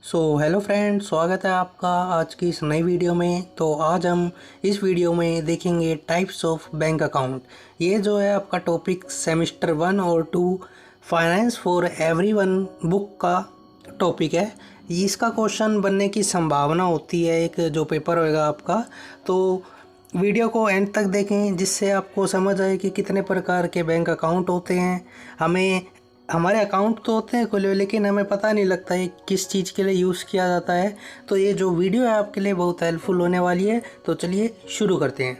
Hello friend, स्वागत है आपका आज की इस नई वीडियो में। तो आज हम इस वीडियो में देखेंगे टाइप्स ऑफ बैंक अकाउंट। ये जो है आपका टॉपिक सेमेस्टर 1 और 2 फाइनेंस फॉर एवरीवन बुक का टॉपिक है। इसका क्वेश्चन बनने की संभावना होती है, एक जो पेपर होएगा आपका। तो वीडियो को एंड तक देखें जिससे आपको समझ आए कि कितने प्रकार के बैंक अकाउंट होते हैं। हमारे अकाउंट तो होते हैं खुले हुए, लेकिन हमें पता नहीं लगता है किस चीज़ के लिए यूज़ किया जाता है। तो ये जो वीडियो है आपके लिए बहुत हेल्पफुल होने वाली है। तो चलिए शुरू करते हैं।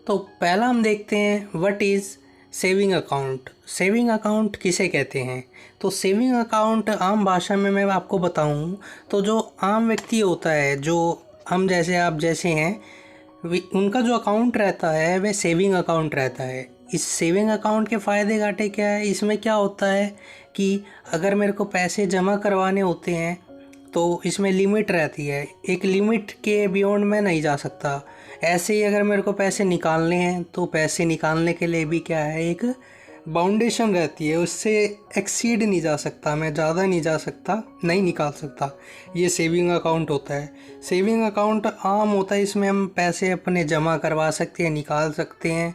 तो पहला हम देखते हैं what is saving account. Saving account किसे कहते हैं? तो सेविंग अकाउंट आम भाषा में मैं आपको बताऊं तो जो आम व्यक्ति होता है, जो हम जैसे आप जैसे हैं, उनका जो अकाउंट रहता है वह सेविंग अकाउंट रहता है। इस सेविंग अकाउंट के फ़ायदे घाटे क्या है? इसमें क्या होता है कि अगर मेरे को पैसे जमा करवाने होते हैं तो इसमें लिमिट रहती है, एक लिमिट के बियॉन्ड मैं नहीं जा सकता। ऐसे ही अगर मेरे को पैसे निकालने हैं तो पैसे निकालने के लिए भी क्या है, एक बाउंडेशन रहती है, उससे एक्सीड नहीं जा सकता, मैं ज़्यादा नहीं जा सकता, नहीं निकाल सकता। ये सेविंग अकाउंट होता है। सेविंग अकाउंट आम होता है, इसमें हम पैसे अपने जमा करवा सकते हैं, निकाल सकते हैं।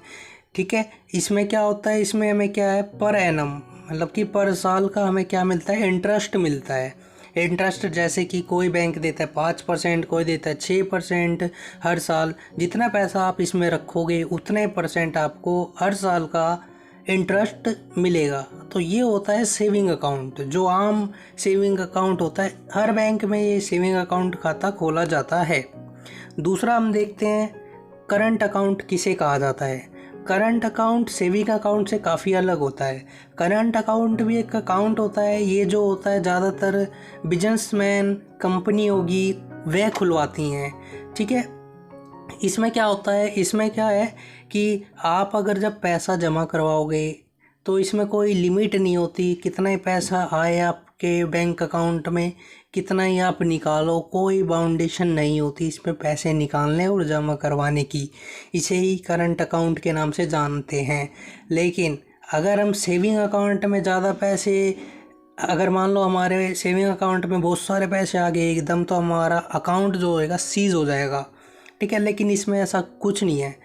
ठीक है, इसमें क्या होता है, इसमें हमें क्या है, पर एनम मतलब कि पर साल का हमें क्या मिलता है, इंटरेस्ट मिलता है। इंटरेस्ट जैसे कि कोई बैंक देता है 5%, कोई देता है 6%। हर साल जितना पैसा आप इसमें रखोगे उतने परसेंट आपको हर साल का इंटरेस्ट मिलेगा। तो ये होता है सेविंग अकाउंट, जो आम सेविंग अकाउंट होता है। हर बैंक में ये सेविंग अकाउंट खाता खोला जाता है। दूसरा हम देखते हैं करंट अकाउंट किसे कहा जाता है। करंट अकाउंट सेविंग अकाउंट से काफ़ी अलग होता है। करंट अकाउंट भी एक अकाउंट होता है, ये जो होता है ज़्यादातर बिजनेसमैन, कंपनी होगी, वह खुलवाती हैं। ठीक है, इसमें क्या होता है, इसमें क्या है कि आप अगर जब पैसा जमा करवाओगे तो इसमें कोई लिमिट नहीं होती, कितना ही पैसा आए आपके बैंक अकाउंट में, कितना ही आप निकालो, कोई बाउंडेशन नहीं होती इसमें पैसे निकालने और जमा करवाने की। इसे ही करंट अकाउंट के नाम से जानते हैं। लेकिन अगर हम सेविंग अकाउंट में ज़्यादा पैसे, अगर मान लो हमारे सेविंग अकाउंट में बहुत सारे पैसे आ गए एकदम, तो हमारा अकाउंट जो होएगा सीज़ हो जाएगा। ठीक है, लेकिन इसमें ऐसा कुछ नहीं है।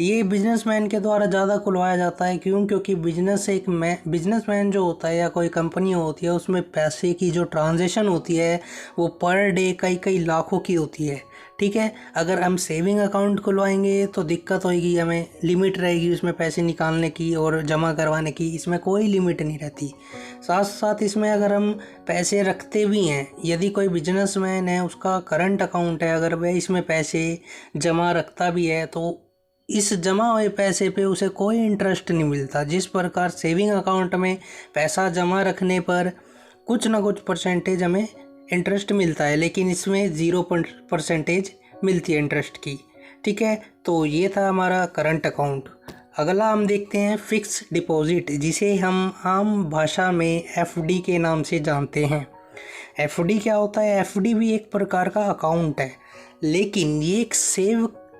ये बिजनेसमैन के द्वारा ज़्यादा खुलवाया जाता है। क्यों? क्योंकि बिजनेसमैन जो होता है या कोई कंपनी होती है, उसमें पैसे की जो ट्रांजैक्शन होती है वो पर डे कई कई लाखों की होती है। ठीक है, अगर हम सेविंग अकाउंट खुलवाएंगे तो दिक्कत होगी, हमें लिमिट रहेगी उसमें पैसे निकालने की और जमा करवाने की, इसमें कोई लिमिट नहीं रहती। साथ साथ इसमें अगर हम पैसे रखते भी हैं, यदि कोई बिजनेसमैन है, उसका करंट अकाउंट है, अगर वह इसमें पैसे जमा रखता भी है तो इस जमा हुए पैसे पे उसे कोई इंटरेस्ट नहीं मिलता। जिस प्रकार सेविंग अकाउंट में पैसा जमा रखने पर कुछ ना कुछ परसेंटेज हमें इंटरेस्ट मिलता है, लेकिन इसमें 0% मिलती है इंटरेस्ट की। ठीक है, तो ये था हमारा करंट अकाउंट। अगला हम देखते हैं फिक्स डिपॉजिट, जिसे हम आम भाषा में एफडी के नाम से जानते हैं। एफडी क्या होता है? एफडी भी एक प्रकार का अकाउंट है, लेकिन ये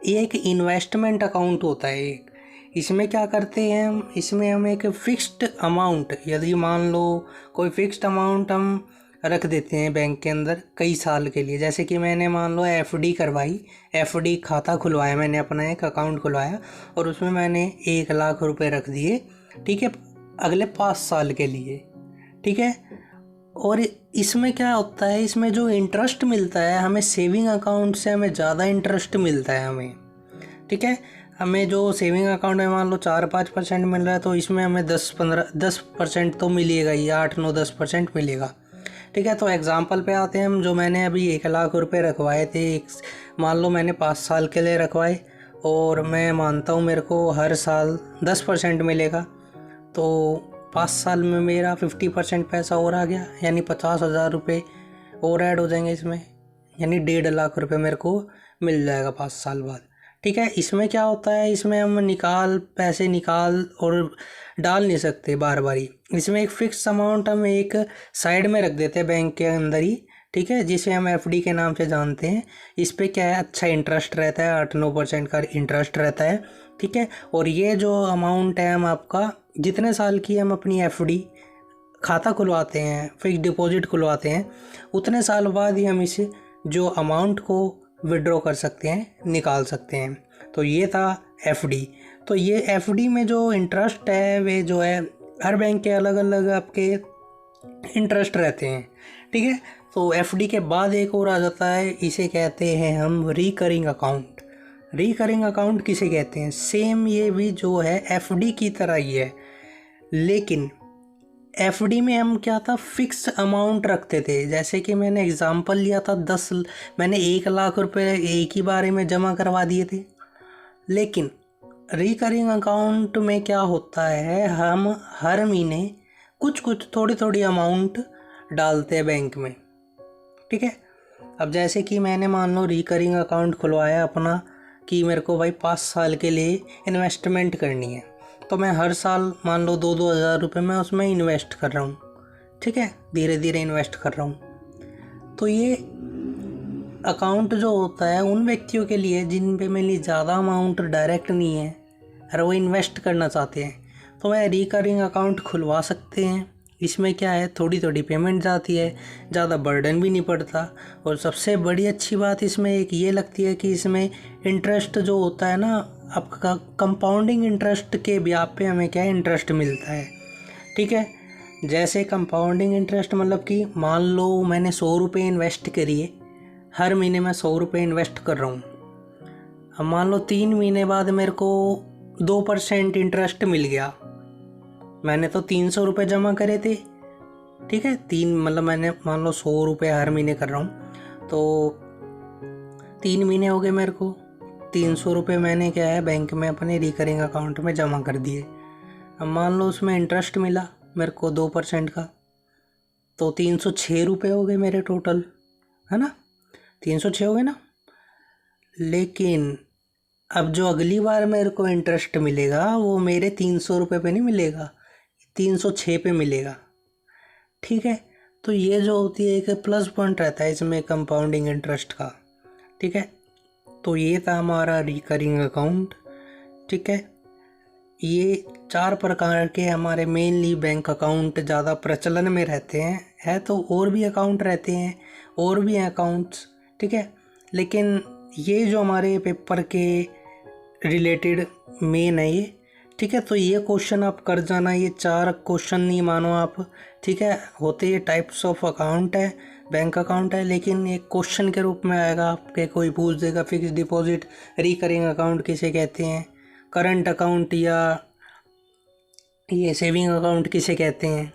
एक इन्वेस्टमेंट अकाउंट होता है। इसमें क्या करते हैं हम, इसमें हम एक फ़िक्स्ड अमाउंट, यदि मान लो कोई फ़िक्स्ड अमाउंट हम रख देते हैं बैंक के अंदर कई साल के लिए। जैसे कि मैंने मान लो एफडी करवाई, एफडी खाता खुलवाया, मैंने अपना एक अकाउंट खुलवाया और उसमें मैंने 1 लाख रुपए रख दिए। ठीक है, अगले 5 साल के लिए। ठीक है, और इसमें क्या होता है, इसमें जो इंटरेस्ट मिलता है हमें सेविंग अकाउंट से हमें ज़्यादा इंटरेस्ट मिलता है हमें। ठीक है, हमें जो सेविंग अकाउंट में मान लो 4-5% मिल रहा है, तो इसमें हमें 10% तो मिलेगा ही, 8-9-10% मिलेगा। ठीक है, तो एग्जांपल पे आते हैं हम। जो मैंने अभी 1 लाख रुपए रखवाए थे, मान लो मैंने 5 साल के लिए रखवाए, और मैं मानता हूँ मेरे को हर साल 10% मिलेगा, तो 5 साल में मेरा 50% पैसा और आ गया, यानी 50,000 रुपये और ऐड हो जाएंगे इसमें, यानी 1.5 लाख रुपये मेरे को मिल जाएगा 5 साल बाद। ठीक है, इसमें क्या होता है, इसमें हम पैसे निकाल और डाल नहीं सकते बार बारी। इसमें एक फ़िक्स अमाउंट हम एक साइड में रख देते हैं बैंक के अंदर ही। ठीक है, जिसे हम एफडी के नाम से जानते हैं। इस पे क्या है, अच्छा इंटरेस्ट रहता है, 8-9% का इंटरेस्ट रहता है। ठीक है, और ये जो अमाउंट है, हम आपका जितने साल की हम अपनी एफडी खाता खुलवाते हैं, फिक्स डिपॉजिट खुलवाते हैं, उतने साल बाद ही हम इसे जो अमाउंट को विड्रॉ कर सकते हैं, निकाल सकते हैं। तो ये था एफडी। तो ये एफडी में जो इंटरेस्ट है वे जो है हर बैंक के अलग अलग आपके इंटरेस्ट रहते हैं, ठीक है। तो एफडी के बाद एक और आ जाता है, इसे कहते हैं हम रिकरिंग अकाउंट। रिकरिंग अकाउंट किसे कहते हैं? सेम ये भी जो है एफडी की तरह ही है, लेकिन एफडी में हम क्या था, फिक्स अमाउंट रखते थे। जैसे कि मैंने एग्जांपल लिया था, मैंने 1 लाख रुपए एक ही बारे में जमा करवा दिए थे। लेकिन रिकरिंग अकाउंट में क्या होता है, हम हर महीने कुछ कुछ थोड़ी थोड़ी अमाउंट डालते हैं बैंक में, ठीक है। अब जैसे कि मैंने मान लो रिकरिंग अकाउंट खुलवाया अपना कि मेरे को भाई 5 साल के लिए इन्वेस्टमेंट करनी है, तो मैं हर साल मान लो 2-2 हज़ार रुपये मैं उसमें इन्वेस्ट कर रहा हूँ, ठीक है, धीरे धीरे इन्वेस्ट कर रहा हूँ। तो ये अकाउंट जो होता है उन व्यक्तियों के लिए जिन पे मेरे लिए ज़्यादा अमाउंट डायरेक्ट नहीं है और वो इन्वेस्ट करना चाहते हैं, तो वह रिकरिंग अकाउंट खुलवा सकते हैं। इसमें क्या है, थोड़ी थोड़ी पेमेंट जाती है, ज़्यादा बर्डन भी नहीं पड़ता। और सबसे बड़ी अच्छी बात इसमें एक ये लगती है कि इसमें इंटरेस्ट जो होता है ना आपका, कंपाउंडिंग इंटरेस्ट के ब्याज पे हमें क्या है, इंटरेस्ट मिलता है, ठीक है। जैसे कंपाउंडिंग इंटरेस्ट मतलब कि मान लो मैंने 100 रुपये इन्वेस्ट करिए, हर महीने मैं 100 रुपये इन्वेस्ट कर रहा हूँ। अब मान लो 3 महीने बाद मेरे को 2% इंटरेस्ट मिल गया। मैंने तो 300 रुपये जमा करे थे, ठीक है, मतलब मैंने मान लो 100 रुपये हर महीने कर रहा हूँ, तो 3 महीने हो गए, मेरे को 300 रुपये मैंने क्या है बैंक में अपने रिकरिंग अकाउंट में जमा कर दिए। अब मान लो उसमें इंटरेस्ट मिला मेरे को 2% का, तो 306 रुपये हो गए मेरे टोटल, है ना, 306 हो गए ना। लेकिन अब जो अगली बार मेरे को इंटरेस्ट मिलेगा वो मेरे 300 रुपये पे नहीं मिलेगा, 306 पे मिलेगा, ठीक है। तो ये जो होती है एक प्लस पॉइंट रहता है इसमें कंपाउंडिंग इंटरेस्ट का, ठीक है। तो ये था हमारा रिकरिंग अकाउंट, ठीक है। ये 4 प्रकार के हमारे मेनली बैंक अकाउंट ज़्यादा प्रचलन में रहते हैं, है तो और भी अकाउंट रहते हैं, और भी हैं अकाउंट्स, ठीक है, लेकिन ये जो हमारे पेपर के रिलेटेड मेन है ये, ठीक है। तो ये क्वेश्चन आप कर जाना, ये 4 क्वेश्चन नहीं मानो आप, ठीक है। होते ये टाइप्स ऑफ अकाउंट है, बैंक अकाउंट है, लेकिन एक क्वेश्चन के रूप में आएगा आपके, कोई पूछ देगा फिक्स डिपॉजिट रिकरिंग अकाउंट किसे कहते हैं, करंट अकाउंट या ये सेविंग अकाउंट किसे कहते हैं,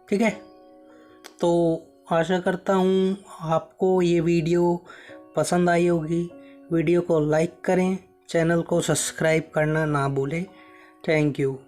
ठीक है। तो आशा करता हूँ आपको ये वीडियो पसंद आई होगी। वीडियो को लाइक करें, चैनल को सब्सक्राइब करना ना भूलें। Thank you.